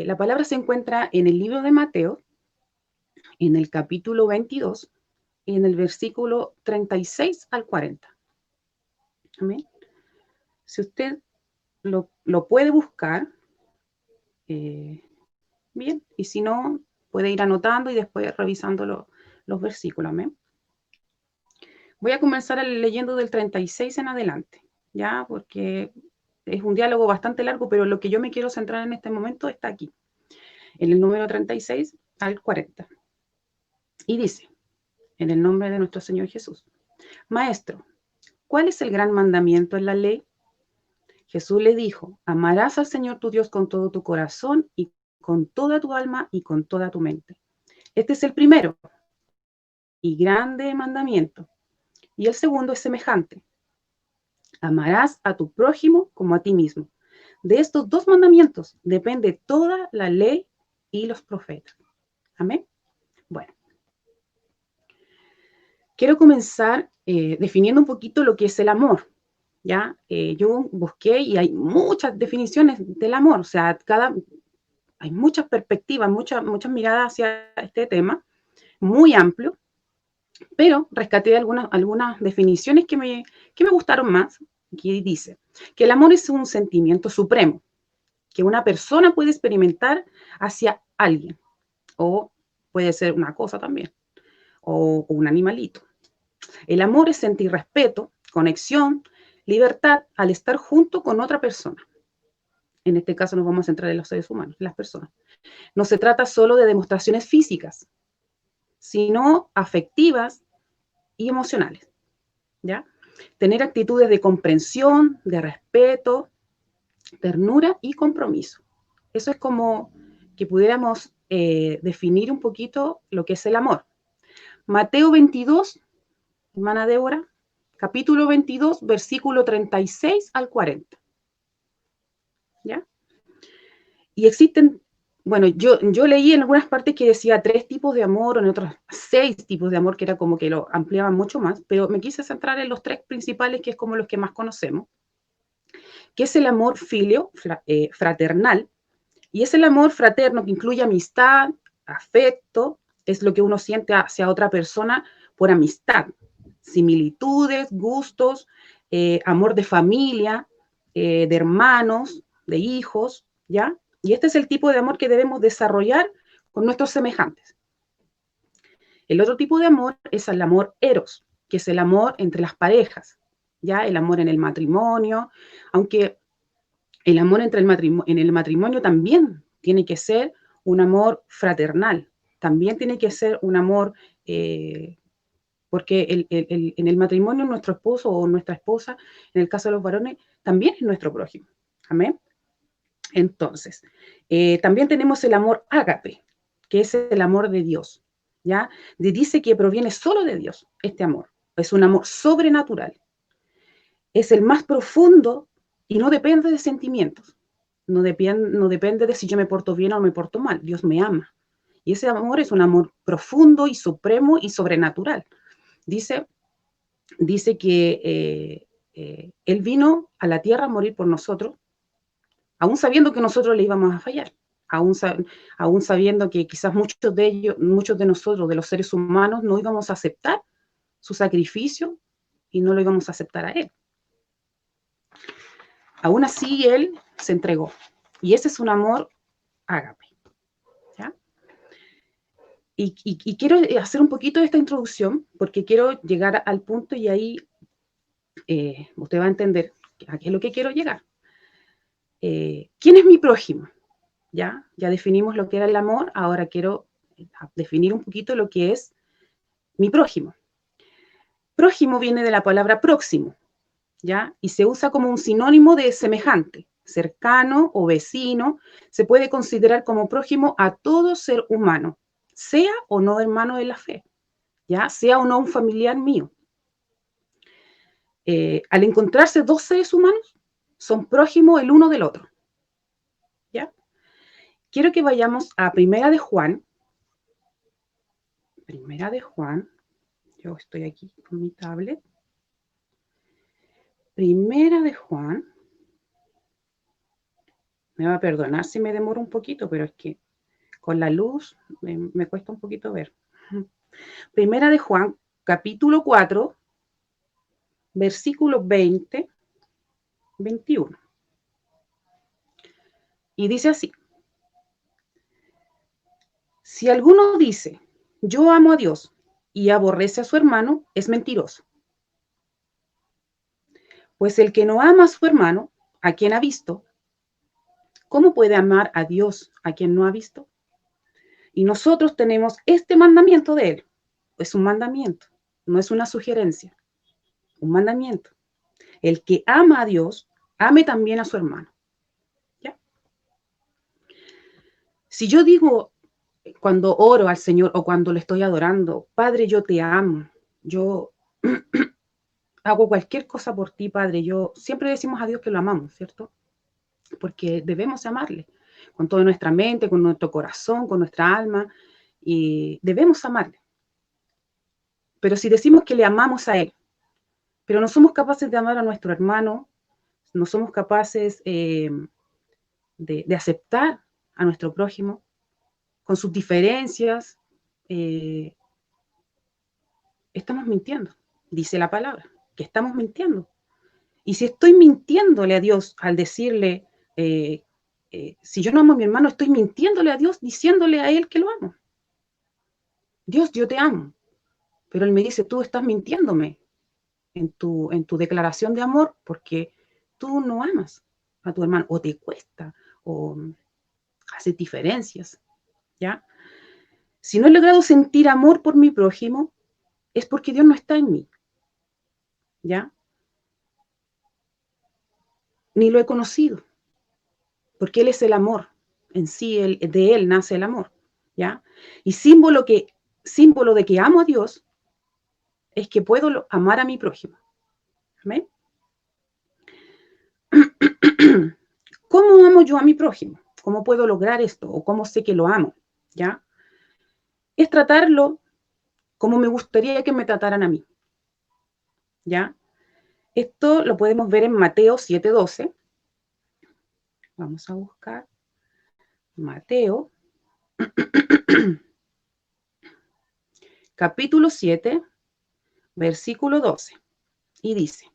La palabra se encuentra en el libro de Mateo, en el capítulo 22, y en el versículo 36 al 40. Amén. Si usted lo puede buscar, bien, y si no, puede ir anotando y después revisando los versículos. Amén. Voy a comenzar leyendo del 36 en adelante, ¿ya? Porque es un diálogo bastante largo, pero lo que yo me quiero centrar en este momento está aquí, en el número 36 al 40. Y dice, en el nombre de nuestro Señor Jesús, Maestro, ¿cuál es el gran mandamiento en la ley? Jesús le dijo, amarás al Señor tu Dios con todo tu corazón y con toda tu alma y con toda tu mente. Este es el primero y grande mandamiento. Y el segundo es semejante. Amarás a tu prójimo como a ti mismo. De estos dos mandamientos depende toda la ley y los profetas. Amén. Bueno, quiero comenzar definiendo un poquito lo que es el amor. ¿Ya? Yo busqué y hay muchas definiciones del amor, o sea, hay muchas perspectivas, muchas miradas hacia este tema, muy amplio, pero rescaté algunas definiciones que me gustaron más, que dice que el amor es un sentimiento supremo que una persona puede experimentar hacia alguien, o puede ser una cosa también, o un animalito. El amor es sentir respeto, conexión, libertad al estar junto con otra persona. En este caso nos vamos a centrar en los seres humanos, las personas. No se trata solo de demostraciones físicas, sino afectivas y emocionales, ¿ya? Tener actitudes de comprensión, de respeto, ternura y compromiso. Eso es como que pudiéramos definir un poquito lo que es el amor. Mateo 22, hermana Débora, capítulo 22, versículo 36 al 40. ¿Ya? Y existen, bueno, yo leí en algunas partes que decía 3 tipos de amor, o en otras 6 tipos de amor, que era como que lo ampliaban mucho más, pero me quise centrar en los 3 principales, que es como los que más conocemos, que es el amor filio, fraternal, y es el amor fraterno que incluye amistad, afecto, es lo que uno siente hacia otra persona por amistad, similitudes, gustos, amor de familia, de hermanos, de hijos, ¿ya? Y este es el tipo de amor que debemos desarrollar con nuestros semejantes. El otro tipo de amor es el amor eros, que es el amor entre las parejas, ¿ya? El amor en el matrimonio, aunque el amor en el matrimonio también tiene que ser un amor fraternal, también tiene que ser un amor, porque en el matrimonio nuestro esposo o nuestra esposa, en el caso de los varones, también es nuestro prójimo. Amén. Entonces, también tenemos el amor ágape, que es el amor de Dios, ¿ya? Dice que proviene solo de Dios, este amor. Es un amor sobrenatural. Es el más profundo y no depende de sentimientos. No depende de si yo me porto bien o me porto mal. Dios me ama. Y ese amor es un amor profundo y supremo y sobrenatural. Dice, dice que Él vino a la tierra a morir por nosotros, aún sabiendo que nosotros le íbamos a fallar, aún sabiendo que quizás muchos de nosotros, de los seres humanos, no íbamos a aceptar su sacrificio y no lo íbamos a aceptar a Él. Aún así, Él se entregó. Y ese es un amor ágape. ¿Ya? Y quiero hacer un poquito de esta introducción porque quiero llegar al punto y ahí usted va a entender a qué es lo que quiero llegar. ¿Quién es mi prójimo? ¿Ya? Ya definimos lo que era el amor, ahora quiero definir un poquito lo que es mi prójimo. Prójimo viene de la palabra próximo, ¿ya? Y se usa como un sinónimo de semejante, cercano o vecino. Se puede considerar como prójimo a todo ser humano, sea o no hermano de la fe, ¿ya? Sea o no un familiar mío. Al encontrarse dos seres humanos, son prójimos el uno del otro, ¿ya? Quiero que vayamos a Primera de Juan. Primera de Juan. Yo estoy aquí con mi tablet. Primera de Juan. Me va a perdonar si me demoro un poquito, pero es que con la luz me cuesta un poquito ver. Primera de Juan, capítulo 4, versículos 20, 21. Y dice así: si alguno dice, yo amo a Dios y aborrece a su hermano, es mentiroso. Pues el que no ama a su hermano, a quien ha visto, ¿cómo puede amar a Dios a quien no ha visto? Y nosotros tenemos este mandamiento de él. Es un mandamiento, no es una sugerencia, un mandamiento. El que ama a Dios, ame también a su hermano. ¿Ya? Si yo digo cuando oro al Señor o cuando le estoy adorando, Padre, yo te amo, yo hago cualquier cosa por ti, Padre, yo siempre decimos a Dios que lo amamos, ¿cierto? Porque debemos amarle con toda nuestra mente, con nuestro corazón, con nuestra alma, y debemos amarle. Pero si decimos que le amamos a Él, pero no somos capaces de amar a nuestro hermano, no somos capaces de aceptar a nuestro prójimo con sus diferencias, eh, estamos mintiendo, dice la palabra, que estamos mintiendo. Y si estoy mintiéndole a Dios al decirle, si yo no amo a mi hermano, estoy mintiéndole a Dios diciéndole a Él que lo amo. Dios, yo te amo. Pero Él me dice, tú estás mintiéndome en tu declaración de amor porque tú no amas a tu hermano, o te cuesta, o haces diferencias, ¿ya? Si no he logrado sentir amor por mi prójimo, es porque Dios no está en mí, ¿ya? Ni lo he conocido, porque Él es el amor. En sí, de Él nace el amor, ¿ya? Y símbolo de que amo a Dios es que puedo amar a mi prójimo. ¿Amén? ¿Cómo amo yo a mi prójimo? ¿Cómo puedo lograr esto? ¿O cómo sé que lo amo? ¿Ya? Es tratarlo como me gustaría que me trataran a mí. ¿Ya? Esto lo podemos ver en Mateo 7:12. Vamos a buscar Mateo, capítulo 7, versículo 12. Y dice,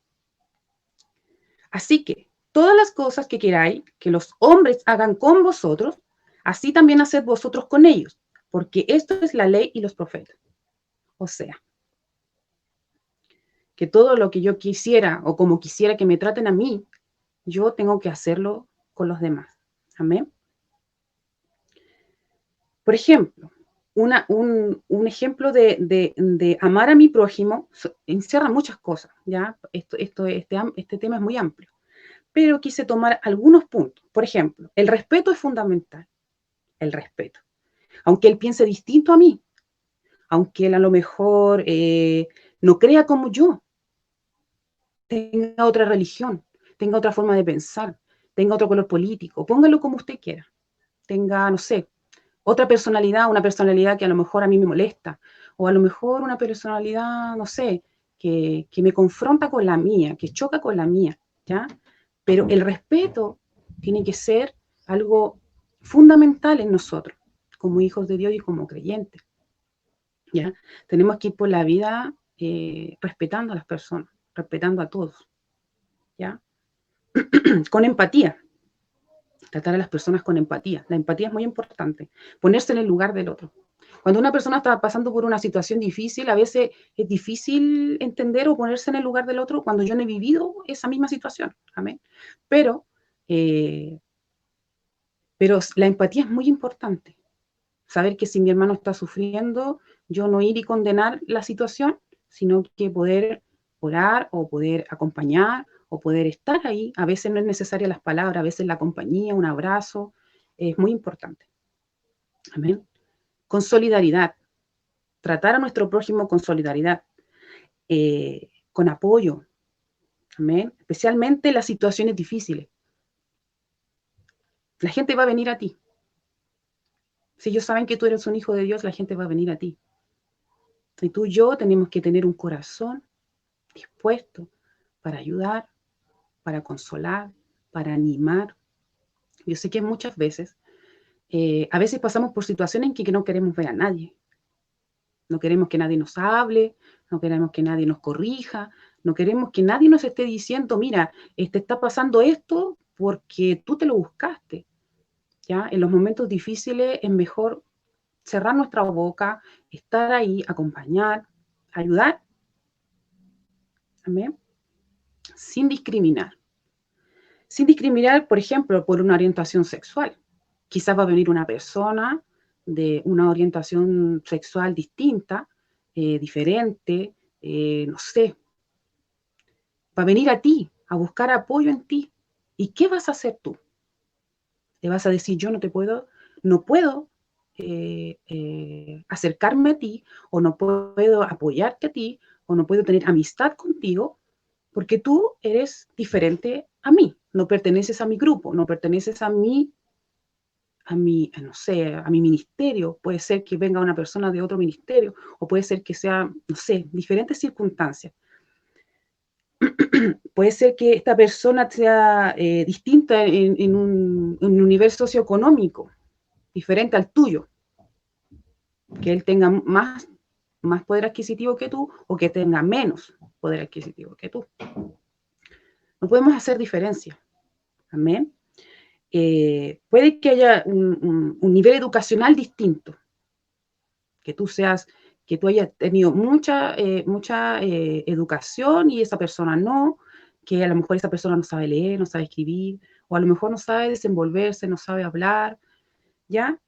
así que todas las cosas que queráis que los hombres hagan con vosotros, así también haced vosotros con ellos, porque esto es la ley y los profetas. O sea, que todo lo que yo quisiera o como quisiera que me traten a mí, yo tengo que hacerlo con los demás. Amén. Por ejemplo, un ejemplo de amar a mi prójimo encierra muchas cosas, ¿ya? Este tema es muy amplio, pero quise tomar algunos puntos. Por ejemplo, el respeto es fundamental, el respeto. Aunque él piense distinto a mí, aunque él a lo mejor no crea como yo, tenga otra religión, tenga otra forma de pensar, tenga otro color político, póngalo como usted quiera, tenga, no sé, otra personalidad, una personalidad que a lo mejor a mí me molesta, o a lo mejor una personalidad, no sé, que me confronta con la mía, que choca con la mía, ¿ya? Pero el respeto tiene que ser algo fundamental en nosotros, como hijos de Dios y como creyentes, ¿ya? Tenemos que ir por la vida respetando a las personas, respetando a todos, ¿ya? Con empatía, tratar a las personas con empatía. La empatía es muy importante, ponerse en el lugar del otro. Cuando una persona está pasando por una situación difícil, a veces es difícil entender o ponerse en el lugar del otro cuando yo no he vivido esa misma situación. Amén. Pero, eh, pero la empatía es muy importante. Saber que si mi hermano está sufriendo, yo no ir y condenar la situación, sino que poder orar o poder acompañar o poder estar ahí. A veces no es necesaria las palabras, a veces la compañía, un abrazo, es muy importante. Amén. Con solidaridad, tratar a nuestro prójimo con solidaridad, con apoyo. Amén. Especialmente en las situaciones difíciles. La gente va a venir a ti. Si ellos saben que tú eres un hijo de Dios, la gente va a venir a ti. Y tú y yo tenemos que tener un corazón dispuesto para ayudar, para consolar, para animar. Yo sé que muchas veces, a veces pasamos por situaciones en que no queremos ver a nadie. No queremos que nadie nos hable, no queremos que nadie nos corrija, no queremos que nadie nos esté diciendo, mira, te está pasando esto porque tú te lo buscaste. ¿Ya? En los momentos difíciles es mejor cerrar nuestra boca, estar ahí, acompañar, ayudar, ¿amén? Sin discriminar. Sin discriminar, por ejemplo, por una orientación sexual. Quizás va a venir una persona de una orientación sexual distinta, diferente, no sé, va a venir a ti, a buscar apoyo en ti. ¿Y qué vas a hacer tú? ¿Le vas a decir, yo no puedo acercarme a ti, o no puedo apoyarte a ti, o no puedo tener amistad contigo, porque tú eres diferente a mí, no perteneces a mi grupo, no perteneces no sé, a mi ministerio? Puede ser que venga una persona de otro ministerio, o puede ser que sea, no sé, diferentes circunstancias. Puede ser que esta persona sea distinta en un nivel socioeconómico, diferente al tuyo, que él tenga más poder adquisitivo que tú, o que tenga menos poder adquisitivo que tú. No podemos hacer diferencia. Amén. Puede que haya un nivel educacional distinto, que tú hayas tenido mucha educación y esa persona no, que a lo mejor esa persona no sabe leer, no sabe escribir, o a lo mejor no sabe desenvolverse, no sabe hablar, ¿ya?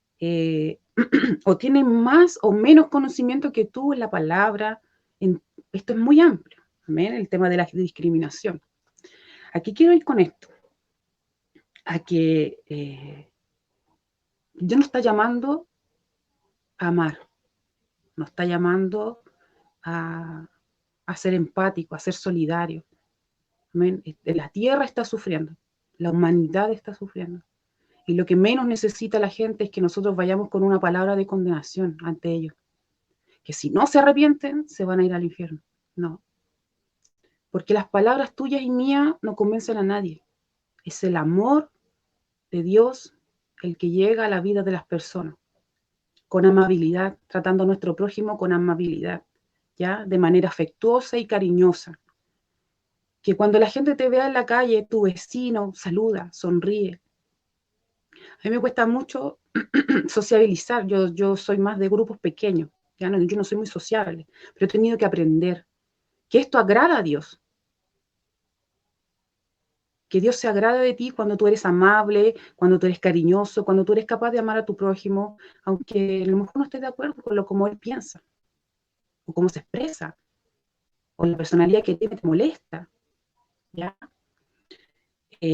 O tiene más o menos conocimiento que tú en la palabra. Esto es muy amplio, ¿amén? El tema de la discriminación. Aquí quiero ir con esto, a que Dios nos está llamando a amar, nos está llamando a ser empático, a ser solidario. ¿Amén? La tierra está sufriendo, la humanidad está sufriendo. Y lo que menos necesita la gente es que nosotros vayamos con una palabra de condenación ante ellos. Que si no se arrepienten, se van a ir al infierno. No. Porque las palabras tuyas y mías no convencen a nadie. Es el amor de Dios el que llega a la vida de las personas, con amabilidad, tratando a nuestro prójimo con amabilidad, ¿ya? De manera afectuosa y cariñosa. Que cuando la gente te vea en la calle, tu vecino saluda, sonríe. A mí me cuesta mucho sociabilizar, yo soy más de grupos pequeños, ¿ya? No, yo no soy muy sociable, pero he tenido que aprender que esto agrada a Dios. Que Dios se agrada de ti cuando tú eres amable, cuando tú eres cariñoso, cuando tú eres capaz de amar a tu prójimo, aunque a lo mejor no estés de acuerdo con lo como él piensa, o cómo se expresa, o la personalidad que tiene te molesta, ¿ya?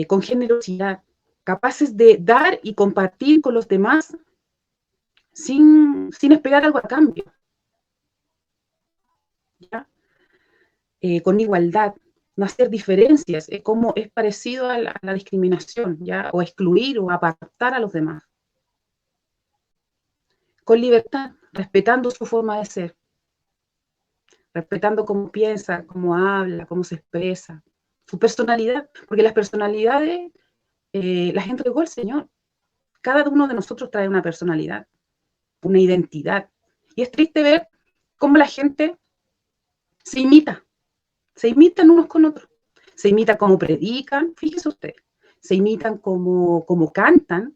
Con generosidad, capaces de dar y compartir con los demás sin esperar algo a cambio, ¿ya? Con igualdad, no hacer diferencias, como es parecido a la discriminación, ¿ya? O excluir o apartar a los demás. Con libertad, respetando su forma de ser, respetando cómo piensa, cómo habla, cómo se expresa, su personalidad, porque las personalidades las entregó el Señor. Cada uno de nosotros trae una personalidad, una identidad. Y es triste ver cómo la gente se imitan unos con otros. Se imita cómo predican, fíjese usted, se imitan cómo cantan.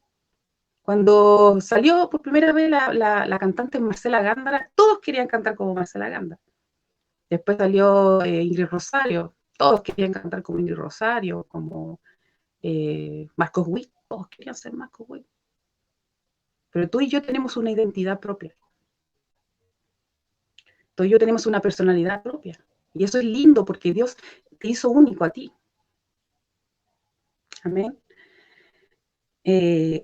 Cuando salió por primera vez la cantante Marcela Gándara, todos querían cantar como Marcela Gándara. Después salió Ingrid Rosario, todos querían cantar como Ingrid Rosario, como Marcos Witt, todos querían ser Marcos Witt. Pero tú y yo tenemos una identidad propia. Tú y yo tenemos una personalidad propia. Y eso es lindo porque Dios te hizo único a ti. Amén.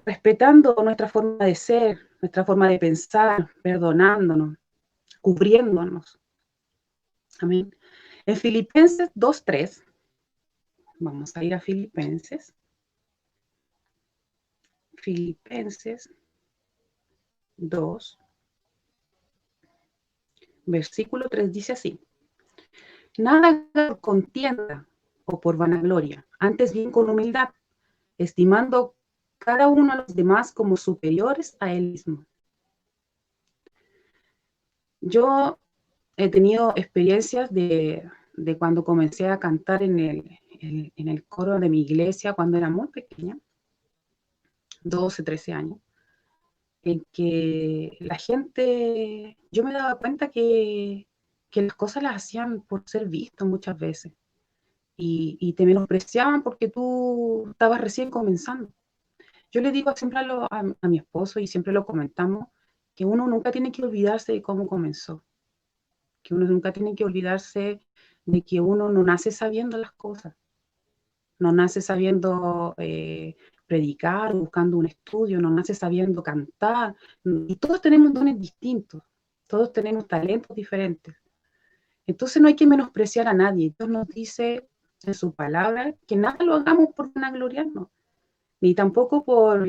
Respetando nuestra forma de ser, nuestra forma de pensar, perdonándonos, cubriéndonos. Amén. En Filipenses 2:3, vamos a ir a Filipenses. Filipenses 2, versículo 3 dice así: nada por contienda o por vanagloria, antes bien con humildad, estimando cada uno a los demás como superiores a él mismo. Yo he tenido experiencias de cuando comencé a cantar en el coro de mi iglesia cuando era muy pequeña, 12, 13 años, en que la gente, yo me daba cuenta que las cosas las hacían por ser visto muchas veces y te menospreciaban porque tú estabas recién comenzando. Yo le digo siempre a mi esposo y siempre lo comentamos, que uno nunca tiene que olvidarse de cómo comenzó, que uno nunca tiene que olvidarse de que uno no nace sabiendo las cosas, no nace sabiendo predicar, buscando un estudio, no nace sabiendo cantar, y todos tenemos dones distintos, todos tenemos talentos diferentes. Entonces no hay que menospreciar a nadie. Dios nos dice en su palabra que nada lo hagamos por vanagloriarnos, ni tampoco por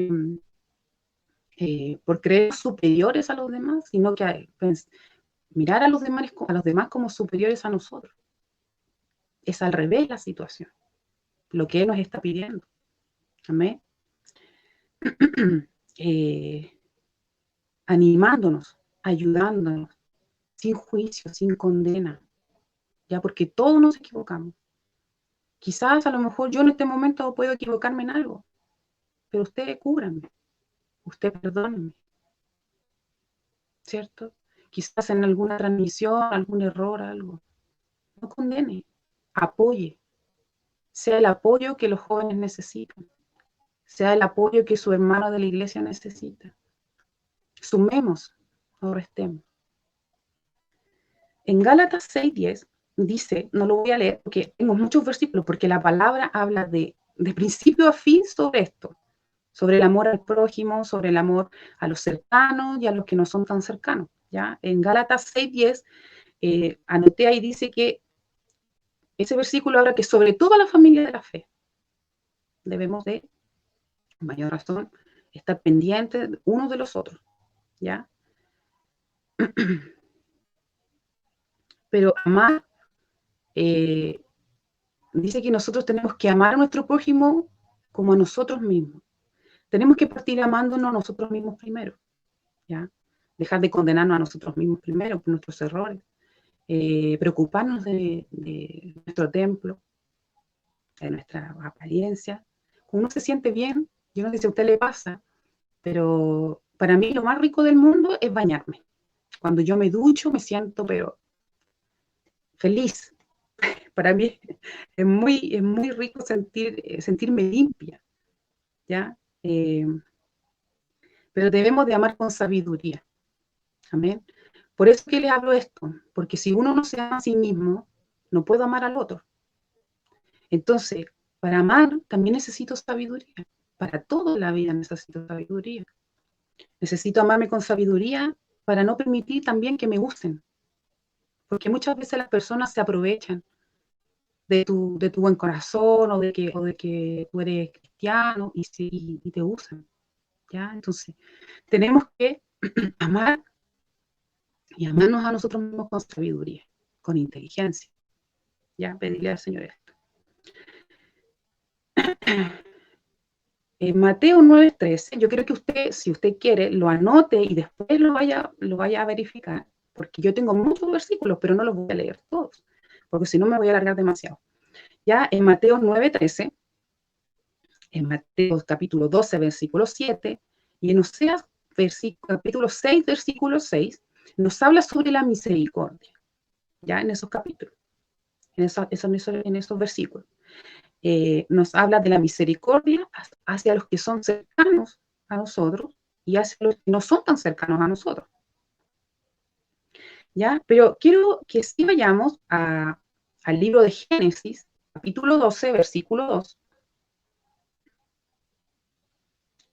creer superiores a los demás, sino que pues, mirar a los demás como superiores a nosotros. Es al revés la situación, lo que Él nos está pidiendo. Amén. eh, Animándonos, ayudándonos, sin juicio, sin condena, ya porque todos nos equivocamos. Quizás a lo mejor yo en este momento puedo equivocarme en algo, pero usted cúbrame, usted perdóneme, ¿cierto? Quizás en alguna transmisión, algún error, algo. No condene, apoye, sea el apoyo que los jóvenes necesitan, sea el apoyo que su hermano de la iglesia necesita. Sumemos, no restemos. En Gálatas 6:10 dice, no lo voy a leer porque tengo muchos versículos, porque la palabra habla de principio a fin sobre esto, sobre el amor al prójimo, sobre el amor a los cercanos y a los que no son tan cercanos. ¿Ya? En Gálatas 6:10 anoté ahí, dice que ese versículo habla que sobre toda la familia de la fe debemos de, con mayor razón, estar pendientes unos de los otros. ¿Ya? Pero amar, dice que nosotros tenemos que amar a nuestro prójimo como a nosotros mismos. Tenemos que partir amándonos a nosotros mismos primero, ¿ya? Dejar de condenarnos a nosotros mismos primero por nuestros errores, preocuparnos de nuestro templo, de nuestra apariencia. Cuando uno se siente bien, yo no sé si a usted le pasa, pero para mí lo más rico del mundo es bañarme. Cuando yo me ducho me siento pero feliz. Para mí es muy rico sentirme limpia, ¿ya? Pero debemos de amar con sabiduría. Amén. Por eso que les hablo esto, porque si uno no se ama a sí mismo, no puedo amar al otro. Entonces, para amar también necesito sabiduría. Para toda la vida necesito sabiduría. Necesito amarme con sabiduría para no permitir también que me gusten. Porque muchas veces las personas se aprovechan de tu buen corazón o de que tú eres cristiano y te usan. ¿Ya? Entonces, tenemos que amar y amarnos a nosotros mismos con sabiduría, con inteligencia. Ya, pedirle al Señor esto. En Mateo 9:13, yo quiero que usted, si usted quiere, lo anote y después lo vaya a verificar, porque yo tengo muchos versículos, pero no los voy a leer todos, porque si no me voy a alargar demasiado. Ya en Mateo 9:13, en Mateo capítulo 12, versículo 7, y en Oseas capítulo 6, versículo 6, nos habla sobre la misericordia, ya en esos capítulos, en esos versículos. Nos habla de la misericordia hacia los que son cercanos a nosotros y hacia los que no son tan cercanos a nosotros. ¿Ya? Pero quiero que sí vayamos al libro de Génesis, capítulo 12, versículo 2.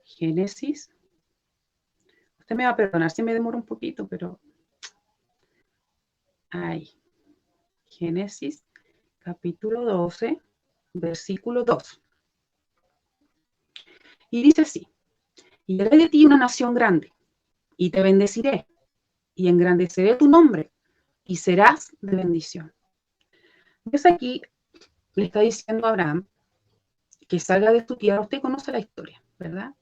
Génesis. Usted me va a perdonar si me demoro un poquito, pero... Ahí. Génesis, capítulo 12, versículo 2. Y dice así, y haré de ti una nación grande, y te bendeciré, y engrandeceré tu nombre, y serás de bendición. Dios aquí le está diciendo a Abraham que salga de su tierra. Usted conoce la historia, ¿verdad?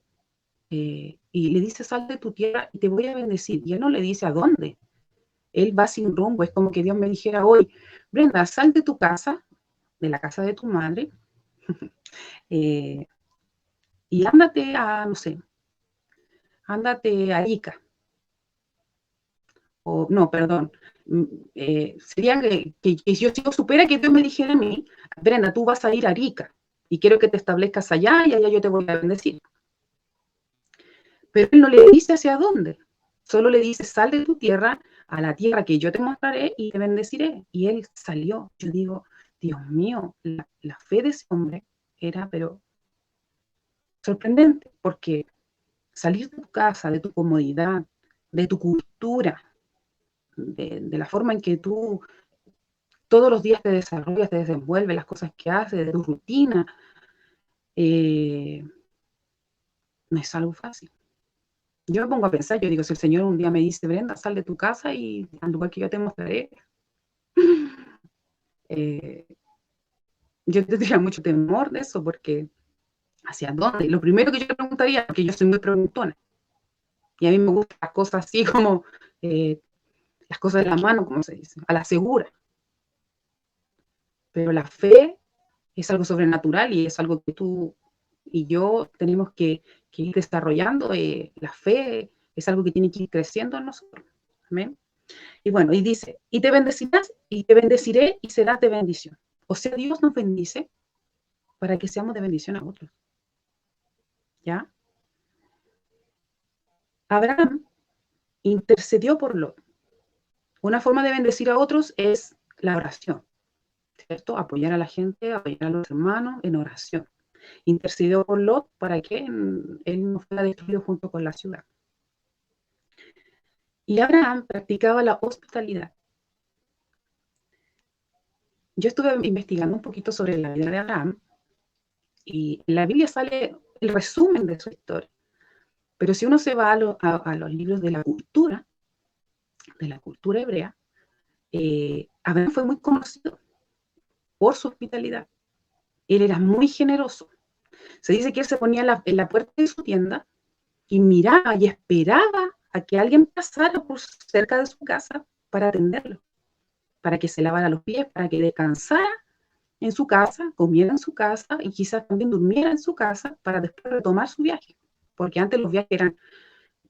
y le dice, sal de tu tierra y te voy a bendecir. Y él no le dice a dónde. Él va sin rumbo. Es como que Dios me dijera hoy, Brenda, sal de tu casa, de la casa de tu madre, eh, y ándate a, no sé, ándate a Ica. O no, perdón. Sería que si yo supiera que Dios me dijera a mí, Brenda, tú vas a ir a Arica y quiero que te establezcas allá y allá yo te voy a bendecir. Pero él no le dice hacia dónde, solo le dice, sal de tu tierra a la tierra que yo te mostraré y te bendeciré. Y él salió. Yo digo, Dios mío, la fe de ese hombre era, pero sorprendente, porque salir de tu casa, de tu comodidad, de tu cultura, de la forma en que tú todos los días te desarrollas, te desenvuelves, las cosas que haces, de tu rutina, eh, no es algo fácil. Yo me pongo a pensar, yo digo, si el Señor un día me dice, Brenda, sal de tu casa y al lugar que yo te mostraré, eh, yo tendría mucho temor de eso, porque ¿hacia dónde? Lo primero que yo le preguntaría, porque yo soy muy preguntona, y a mí me gustan las cosas así como eh, las cosas de la mano, como se dice, a la segura. Pero la fe es algo sobrenatural y es algo que tú y yo tenemos que ir desarrollando. La fe es algo que tiene que ir creciendo en nosotros. Amén. Y bueno, y dice, y te bendecirás y te bendeciré y serás de bendición. O sea, Dios nos bendice para que seamos de bendición a otros. ¿Ya? Abraham intercedió por Lot. Una forma de bendecir a otros es la oración, ¿cierto? Apoyar a la gente, apoyar a los hermanos en oración. Intercedió por Lot para que él no fuera destruido junto con la ciudad. Y Abraham practicaba la hospitalidad. Yo estuve investigando un poquito sobre la vida de Abraham y en la Biblia sale el resumen de su historia. Pero si uno se va a los libros de la cultura hebrea, Abraham fue muy conocido por su hospitalidad. Él era muy generoso. Se dice que él se ponía en la puerta de su tienda y miraba y esperaba a que alguien pasara por cerca de su casa para atenderlo, para que se lavara los pies, para que descansara en su casa, comiera en su casa y quizás también durmiera en su casa para después retomar su viaje. Porque antes los viajes eran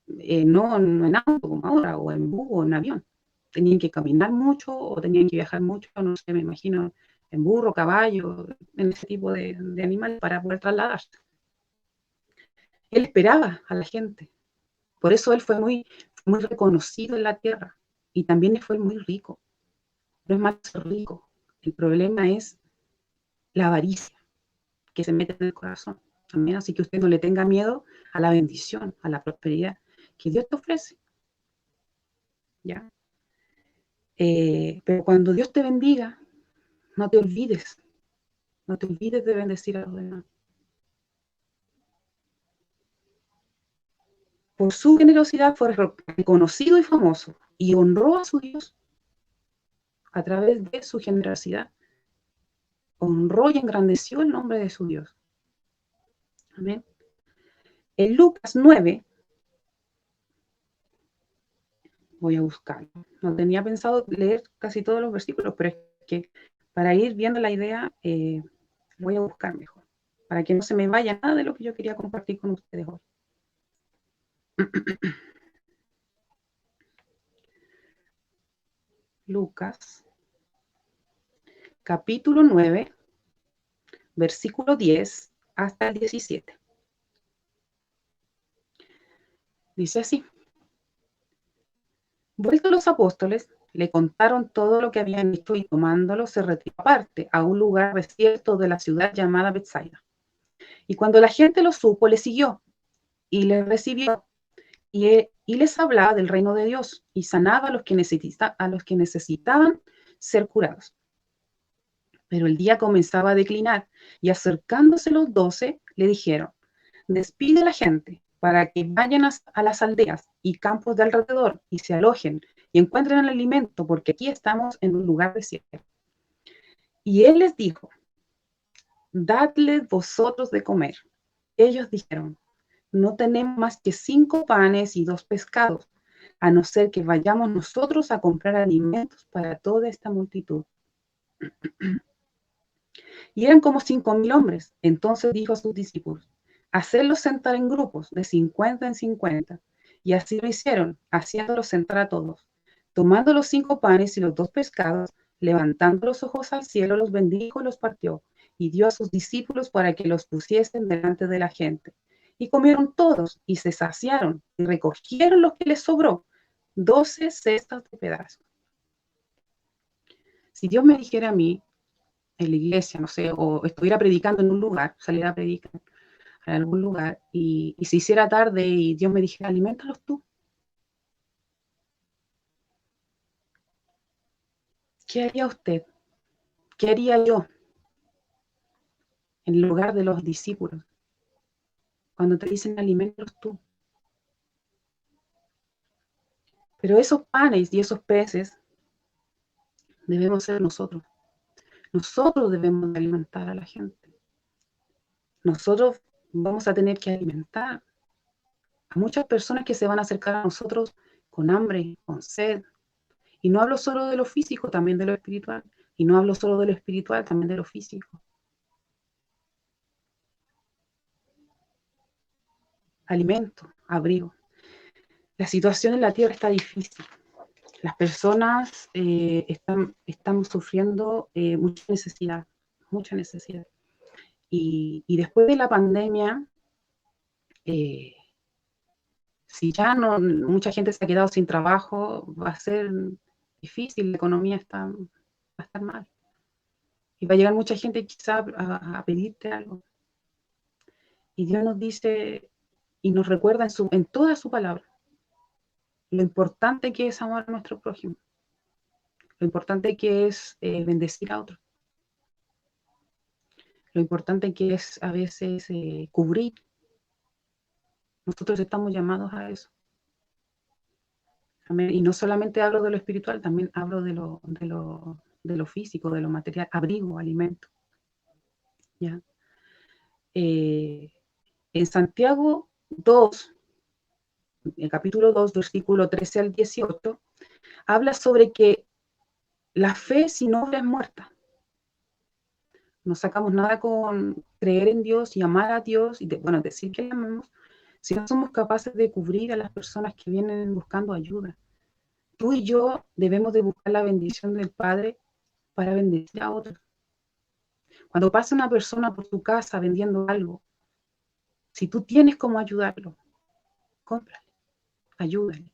no en auto como ahora, o en bus o en avión. Tenían que caminar mucho o tenían que viajar mucho, no sé, me imagino, en burro, caballo, en ese tipo de animales para poder trasladarse. Él esperaba a la gente. Por eso él fue muy reconocido en la tierra y también fue muy rico. No es malo ser rico. El problema es la avaricia que se mete en el corazón. También, así que usted no le tenga miedo a la bendición, a la prosperidad que Dios te ofrece. ¿Ya? Pero cuando Dios te bendiga, no te olvides, no te olvides de bendecir a los demás. Por su generosidad fue reconocido y famoso y honró a su Dios a través de su generosidad. Honró y engrandeció el nombre de su Dios. Amén. En Lucas 9, voy a buscarlo. No tenía pensado leer casi todos los versículos, pero es que para ir viendo la idea, voy a buscar mejor, para que no se me vaya nada de lo que yo quería compartir con ustedes hoy. Lucas, capítulo 9, versículo 10 hasta el 17. Dice así: vueltos los apóstoles, le contaron todo lo que habían hecho y tomándolo se retiró aparte a un lugar desierto de la ciudad llamada Betsaida. Y cuando la gente lo supo, le siguió y le recibió y les hablaba del reino de Dios y sanaba a los que necesitaban ser curados. Pero el día comenzaba a declinar y acercándose los 12 le dijeron: despide a la gente para que vayan a las aldeas y campos de alrededor y se alojen y encuentren el alimento, porque aquí estamos en un lugar desierto. Y él les dijo: dadles vosotros de comer. Ellos dijeron: no tenemos más que 5 panes y 2 pescados, a no ser que vayamos nosotros a comprar alimentos para toda esta multitud. Y eran como 5.000 hombres. Entonces dijo a sus discípulos, hacerlos sentar en grupos de 50 en 50. Y así lo hicieron, haciéndolos sentar a todos. Tomando los 5 panes y los 2 pescados, levantando los ojos al cielo, los bendijo y los partió, y dio a sus discípulos para que los pusiesen delante de la gente. Y comieron todos, y se saciaron, y recogieron lo que les sobró, 12 cestas de pedazos. Si Dios me dijera a mí, en la iglesia, no sé, o estuviera predicando en un lugar, saliera a predicar en algún lugar, y se hiciera tarde y Dios me dijera, alimentalos tú, ¿qué haría usted? ¿Qué haría yo en lugar de los discípulos? Cuando te dicen, alimentalos tú. Pero esos panes y esos peces debemos ser nosotros. Nosotros debemos alimentar a la gente. Nosotros vamos a tener que alimentar a muchas personas que se van a acercar a nosotros con hambre, con sed. Y no hablo solo de lo físico, también de lo espiritual. Y no hablo solo de lo espiritual, también de lo físico. Alimento, abrigo. La situación en la tierra está difícil. Las personas estamos sufriendo mucha necesidad, mucha necesidad. Y después de la pandemia, eh, si ya no, mucha gente se ha quedado sin trabajo, va a ser difícil, la economía va a estar mal. Y va a llegar mucha gente quizá a pedirte algo. Y Dios nos dice y nos recuerda en toda su palabra lo importante que es amar a nuestro prójimo, lo importante que es bendecir a otros, lo importante que es a veces cubrir. Nosotros estamos llamados a eso. Amén. Y no solamente hablo de lo espiritual, también hablo de lo físico, de lo material, abrigo, alimento. ¿Ya? En Santiago 2, el capítulo 2, versículo 13 al 18, habla sobre que la fe sin obra es muerta. No sacamos nada con creer en Dios y amar a Dios y decir que le amamos, si no somos capaces de cubrir a las personas que vienen buscando ayuda. Tú y yo debemos de buscar la bendición del Padre para bendecir a otros. Cuando pasa una persona por tu casa vendiendo algo, si tú tienes cómo ayudarlo, cómprale, ayúdale.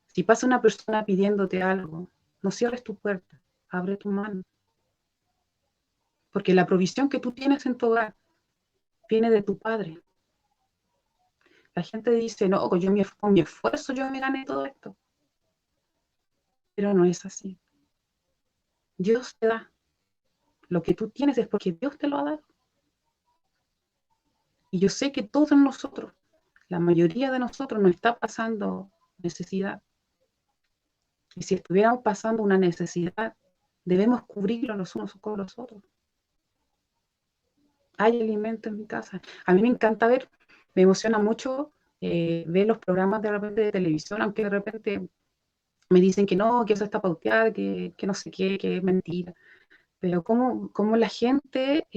Si pasa una persona pidiéndote algo, no cierres tu puerta, abre tu mano. Porque la provisión que tú tienes en tu hogar viene de tu Padre. La gente dice, no, con mi esfuerzo yo me gané todo esto. Pero no es así. Dios te da. Lo que tú tienes es porque Dios te lo ha dado. Y yo sé que todos nosotros, la mayoría de nosotros, nos está pasando necesidad. Y si estuviéramos pasando una necesidad, debemos cubrirlo los unos con los otros. Hay alimento en mi casa. A mí me encanta me emociona mucho ver los programas de repente de televisión, aunque de repente me dicen que no, que eso está pauteado, que no sé qué, que es mentira. Pero cómo la gente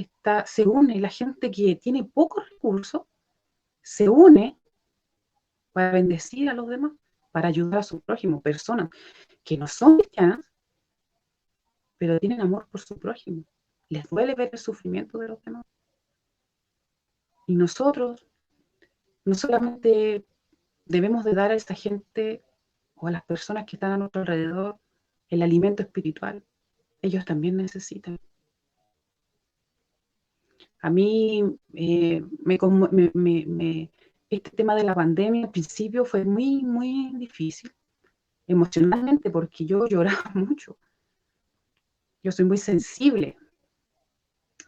se une, la gente que tiene pocos recursos, se une para bendecir a los demás, para ayudar a su prójimo, personas que no son cristianas, pero tienen amor por su prójimo. Les duele ver el sufrimiento de los demás. Y nosotros no solamente debemos de dar a esta gente o a las personas que están a nuestro alrededor el alimento espiritual, ellos también necesitan. A mí este tema de la pandemia al principio fue muy, muy difícil emocionalmente porque yo lloraba mucho. Yo soy muy sensible.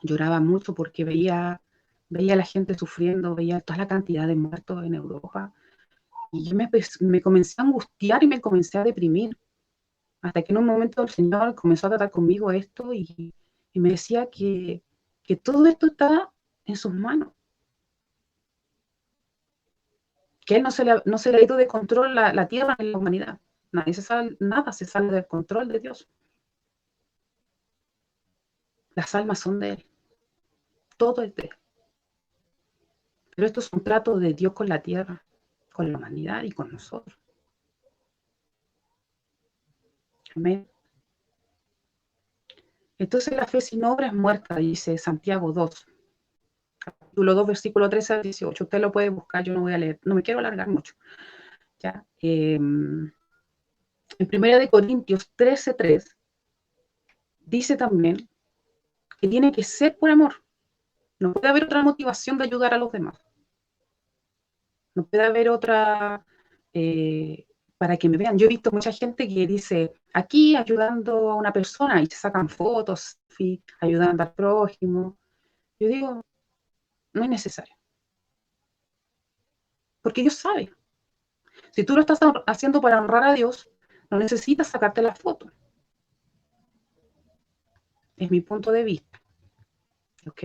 Lloraba mucho porque veía a la gente sufriendo, veía toda la cantidad de muertos en Europa. Y yo me comencé a angustiar y me comencé a deprimir. Hasta que en un momento el Señor comenzó a tratar conmigo esto y me decía que todo esto está en sus manos. que él no se le ha ido de control la tierra ni la humanidad. Nada se sale del control de Dios. Las almas son de él. Todo es de él. Pero esto es un trato de Dios con la tierra, con la humanidad y con nosotros. Amén. Entonces la fe sin obra es muerta, dice Santiago 2, capítulo 2, versículo 13 al 18. Usted lo puede buscar, yo no voy a leer, no me quiero alargar mucho. ¿Ya? En 1 Corintios 13:3 dice también que tiene que ser por amor. No puede haber otra motivación de ayudar a los demás. No puede haber otra para que me vean. Yo he visto mucha gente que dice, aquí ayudando a una persona y se sacan fotos, ayudando al prójimo. Yo digo, no es necesario. Porque Dios sabe. Si tú lo estás haciendo para honrar a Dios, no necesitas sacarte la foto. Es mi punto de vista. ¿Ok?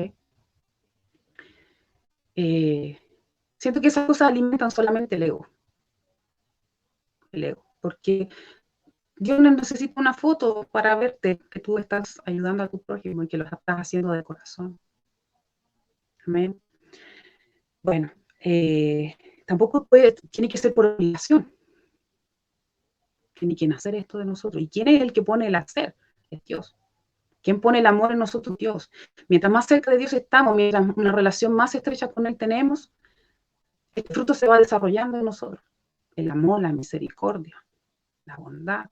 Siento que esas cosas alimentan solamente el ego. El ego. Porque Dios no necesita una foto para verte que tú estás ayudando a tu prójimo y que lo estás haciendo de corazón. Amén. Bueno, tampoco tiene que ser por obligación. Tiene que nacer esto de nosotros. ¿Y quién es el que pone el hacer? Es Dios. ¿Quién pone el amor en nosotros? Dios. Mientras más cerca de Dios estamos, mientras una relación más estrecha con Él tenemos, este fruto se va desarrollando en nosotros. El amor, la misericordia, la bondad.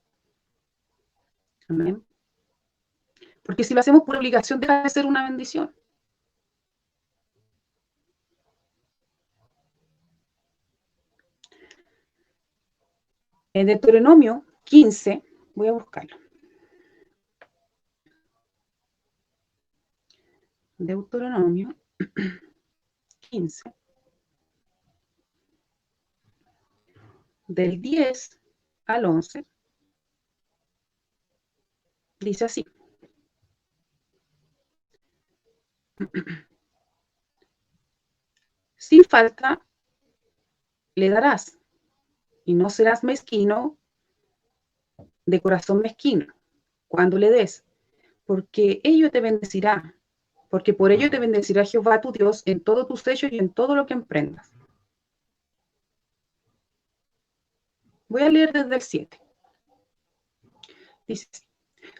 Amén. Porque si lo hacemos por obligación, deja de ser una bendición. En Deuteronomio 15, voy a buscarlo. Deuteronomio 15, del 10 al 11, dice así. Sin falta le darás, y no serás mezquino, de corazón mezquino, cuando le des, porque ello te bendecirá, porque por ello te bendecirá Jehová tu Dios en todos tus hechos y en todo lo que emprendas. Voy a leer desde el 7. Dice,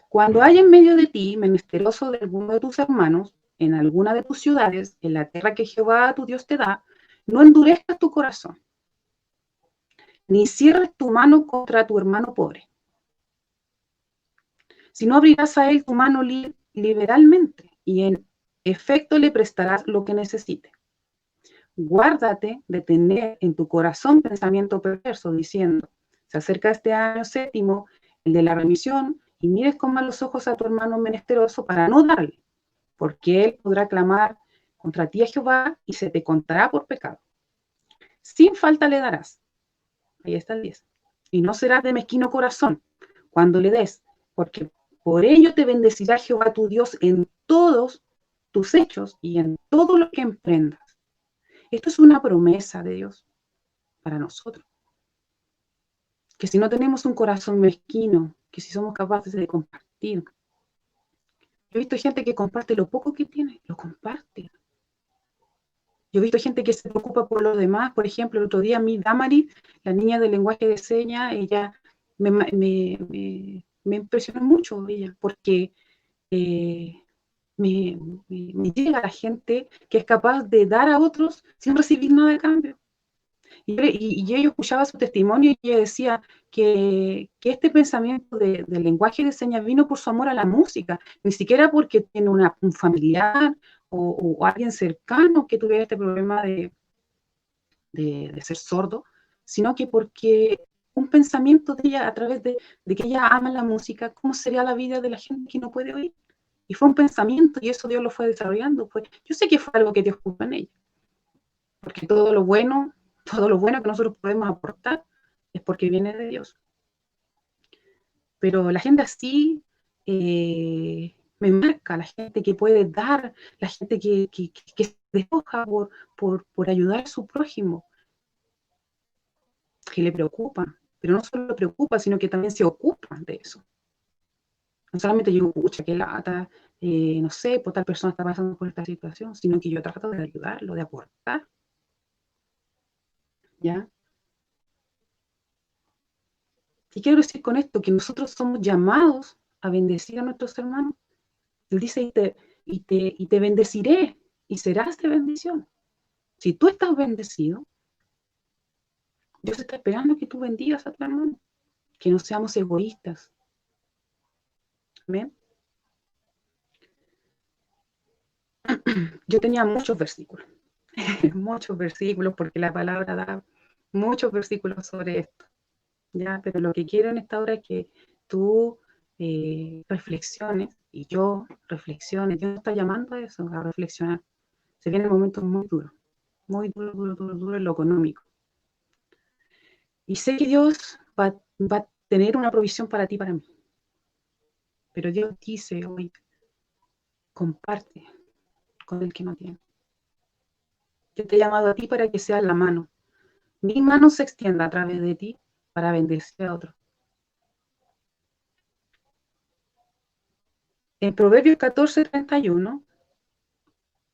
cuando haya en medio de ti menesteroso de alguno de tus hermanos, en alguna de tus ciudades, en la tierra que Jehová tu Dios te da, no endurezcas tu corazón, ni cierres tu mano contra tu hermano pobre, sino abrirás a él tu mano liberalmente, y en efecto le prestarás lo que necesite. Guárdate de tener en tu corazón pensamiento perverso, diciendo, se acerca este año séptimo, el de la remisión, y mires con malos ojos a tu hermano menesteroso para no darle, porque él podrá clamar contra ti a Jehová y se te contará por pecado. Sin falta le darás. Ahí está el 10. Y no serás de mezquino corazón cuando le des, porque por ello te bendecirá Jehová tu Dios en todos tus hechos y en todo lo que emprendas. Esto es una promesa de Dios para nosotros. Que si no tenemos un corazón mezquino, que si somos capaces de compartir. Yo he visto gente que comparte lo poco que tiene, lo comparte. Yo he visto gente que se preocupa por los demás. Por ejemplo, el otro día mi Damari, la niña del lenguaje de señas, ella me impresionó mucho ella, porque me llega la gente que es capaz de dar a otros sin recibir nada de cambio. Y yo escuchaba su testimonio y ella decía que este pensamiento del lenguaje de señas vino por su amor a la música, ni siquiera porque tiene un familiar o alguien cercano que tuviera este problema de ser sordo, sino que porque un pensamiento de ella a través de que ella ama la música, ¿cómo sería la vida de la gente que no puede oír? Y fue un pensamiento y eso Dios lo fue desarrollando. Yo sé que fue algo que Dios puso en ella, porque todo lo bueno que nosotros podemos aportar es porque viene de Dios. Pero la gente así me marca, la gente que puede dar, la gente que se despoja por ayudar a su prójimo. que le preocupa, pero no solo le preocupa, sino que también se ocupa de eso. No solamente digo, pucha, qué lata, no sé, pues tal persona está pasando por esta situación, sino que yo trato de ayudarlo, de aportar, ¿ya? ¿Qué quiero decir con esto? Que nosotros somos llamados a bendecir a nuestros hermanos. Él dice, y te bendeciré, y serás de bendición. Si tú estás bendecido, Dios está esperando que tú bendigas a tu hermano, que no seamos egoístas. ¿Amén? Yo tenía muchos versículos, muchos versículos, porque la palabra da muchos versículos sobre esto, ¿ya? Pero lo que quiero en esta hora es que tú reflexiones, y yo reflexione. Dios está llamando a eso, a reflexionar. Se vienen momentos muy duros en lo económico. Y sé que Dios va a tener una provisión para ti y para mí. Pero Dios dice hoy, comparte con el que no tiene. Yo te he llamado a ti para que seas la mano. Mi mano se extienda a través de ti para bendecir a otros. En Proverbios 14:31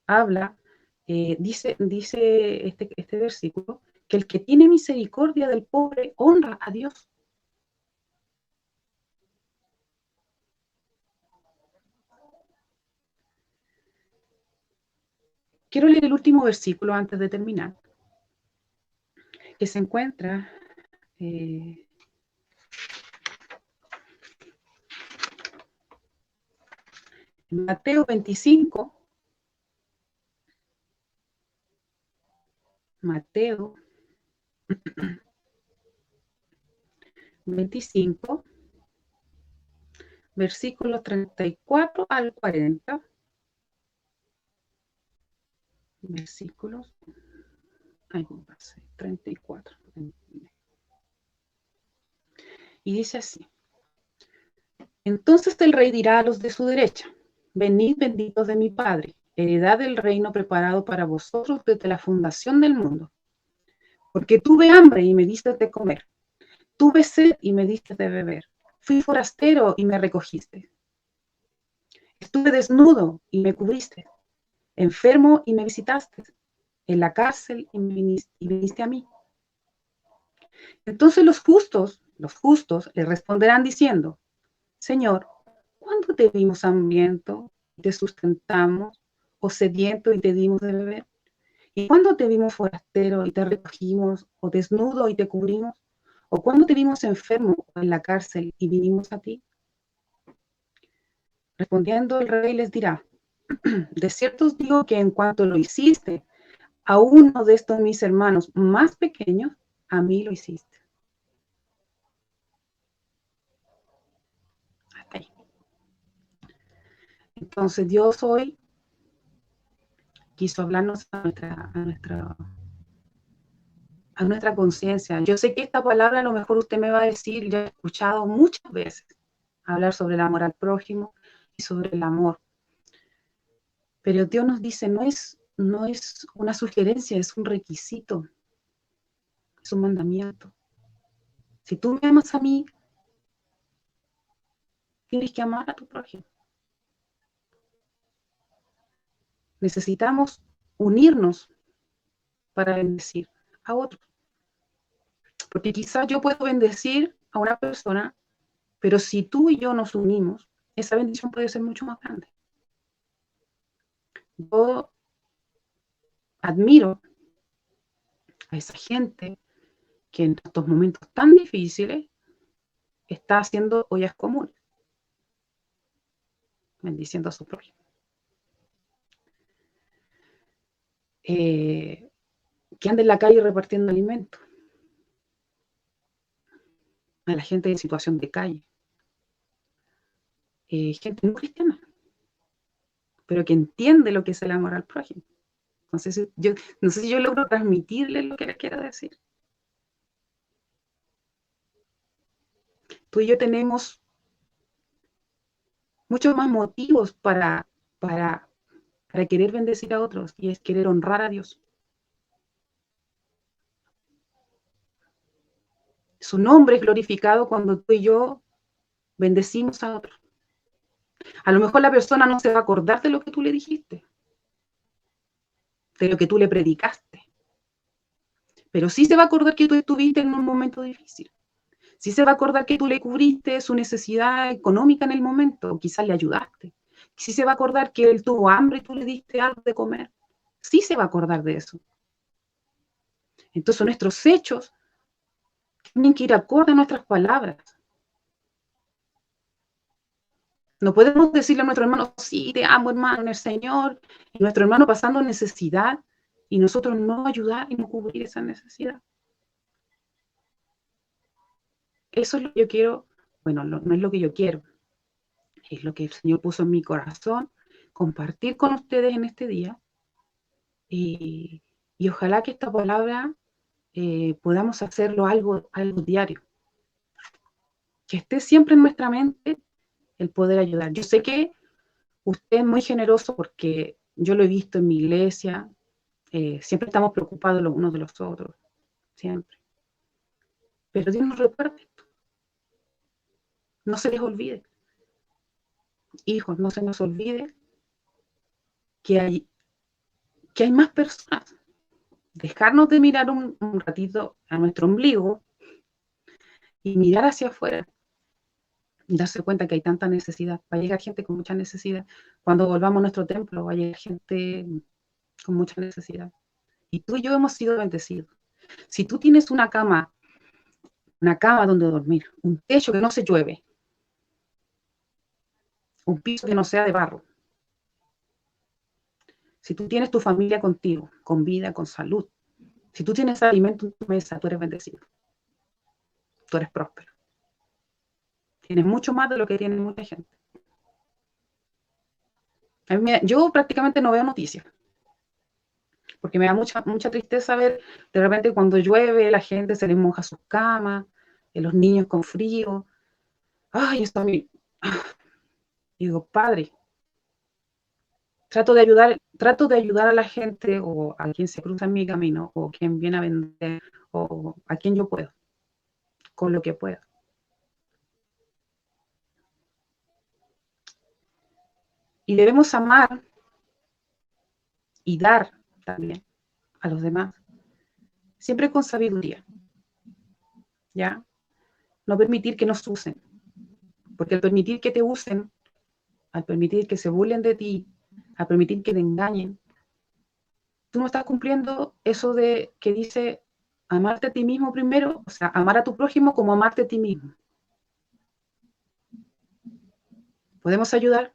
habla, dice este versículo, que el que tiene misericordia del pobre honra a Dios. Quiero leer el último versículo antes de terminar, que se encuentra en Mateo 25, Mateo 25, versículos 34 al 40, versículos, ay, 34. Y dice así: entonces el rey dirá a los de su derecha, venid benditos de mi Padre, heredad del reino preparado para vosotros desde la fundación del mundo. Porque tuve hambre y me diste de comer, tuve sed y me diste de beber, fui forastero y me recogiste, estuve desnudo y me cubriste, enfermo y me visitaste, en la cárcel y viniste a mí. Entonces los justos le responderán diciendo, Señor, ¿cuándo te vimos hambriento y te sustentamos, o sediento y te dimos de beber? ¿Y cuándo te vimos forastero y te recogimos, o desnudo y te cubrimos? ¿O cuándo te vimos enfermo o en la cárcel y vinimos a ti? Respondiendo el rey les dirá, de cierto os digo que en cuanto lo hiciste a uno de estos mis hermanos más pequeños, a mí lo hiciste. Hasta ahí. Entonces Dios hoy quiso hablarnos a nuestra conciencia. Yo sé que esta palabra a lo mejor usted me va a decir, yo he escuchado muchas veces hablar sobre el amor al prójimo y sobre el amor. Pero Dios nos dice, no es una sugerencia, es un requisito, es un mandamiento. Si tú me amas a mí, tienes que amar a tu prójimo. Necesitamos unirnos para bendecir a otros. Porque quizás yo puedo bendecir a una persona, pero si tú y yo nos unimos, esa bendición puede ser mucho más grande. Yo admiro a esa gente que en estos momentos tan difíciles está haciendo ollas comunes, bendiciendo a su prójimo. Que anda en la calle repartiendo alimentos a la gente en situación de calle. Gente no cristiana, pero que entiende lo que es el amor al prójimo. No sé si yo logro transmitirle lo que le quiero decir. Tú y yo tenemos muchos más motivos para querer bendecir a otros, y es querer honrar a Dios. Su nombre es glorificado cuando tú y yo bendecimos a otros. A lo mejor la persona no se va a acordar de lo que tú le dijiste, de lo que tú le predicaste, pero sí se va a acordar que tú estuviste en un momento difícil. Sí se va a acordar que tú le cubriste su necesidad económica en el momento, o quizás le ayudaste. Sí se va a acordar que él tuvo hambre y tú le diste algo de comer. Sí se va a acordar de eso. Entonces nuestros hechos tienen que ir acorde a nuestras palabras. No podemos decirle a nuestro hermano, sí, te amo, hermano, en el Señor, y nuestro hermano pasando necesidad, y nosotros no ayudar y no cubrir esa necesidad. Eso es lo que yo quiero, bueno, no es lo que yo quiero, es lo que el Señor puso en mi corazón, compartir con ustedes en este día, y ojalá que esta palabra podamos hacerlo algo diario, que esté siempre en nuestra mente el poder ayudar. Yo sé que usted es muy generoso porque yo lo he visto en mi iglesia, siempre estamos preocupados los unos de los otros, siempre. Pero Dios nos recuerda esto, no se les olvide. Hijos, no se nos olvide que hay más personas. Dejarnos de mirar un ratito a nuestro ombligo y mirar hacia afuera y darse cuenta que hay tanta necesidad. Va a llegar gente con mucha necesidad. Cuando volvamos a nuestro templo, va a llegar gente con mucha necesidad. Y tú y yo hemos sido bendecidos. Si tú tienes una cama donde dormir, un techo que no se llueve, un piso que no sea de barro, si tú tienes tu familia contigo, con vida, con salud, si tú tienes alimento en tu mesa, tú eres bendecido, tú eres próspero. Tienes mucho más de lo que tiene mucha gente. Yo prácticamente no veo noticias, porque me da mucha tristeza ver de repente cuando llueve, la gente se les moja sus camas, los niños con frío. Ay, esto a mí. Digo, Padre, trato de ayudar a la gente o a quien se cruza en mi camino o quien viene a vender o a quien yo puedo, con lo que pueda. Y debemos amar y dar también a los demás, siempre con sabiduría, ¿ya? No permitir que nos usen, porque al permitir que te usen, al permitir que se burlen de ti, al permitir que te engañen, tú no estás cumpliendo eso de que dice amarte a ti mismo primero, o sea, amar a tu prójimo como amarte a ti mismo. Podemos ayudar,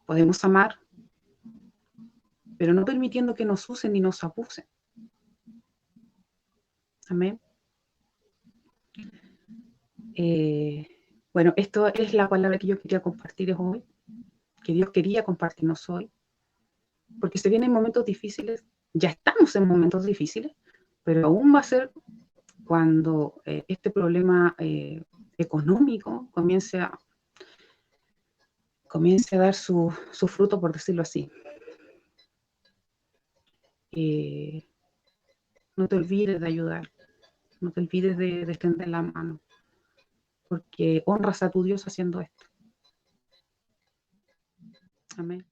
podemos amar, pero no permitiendo que nos usen ni nos abusen. Amén. Bueno, esto es la palabra que yo quería compartir hoy, que Dios quería compartirnos hoy, porque se vienen momentos difíciles, ya estamos en momentos difíciles, pero aún va a ser cuando este problema económico comience a dar su fruto, por decirlo así. No te olvides de ayudar, no te olvides de extender la mano, porque honras a tu Dios haciendo esto. Amén.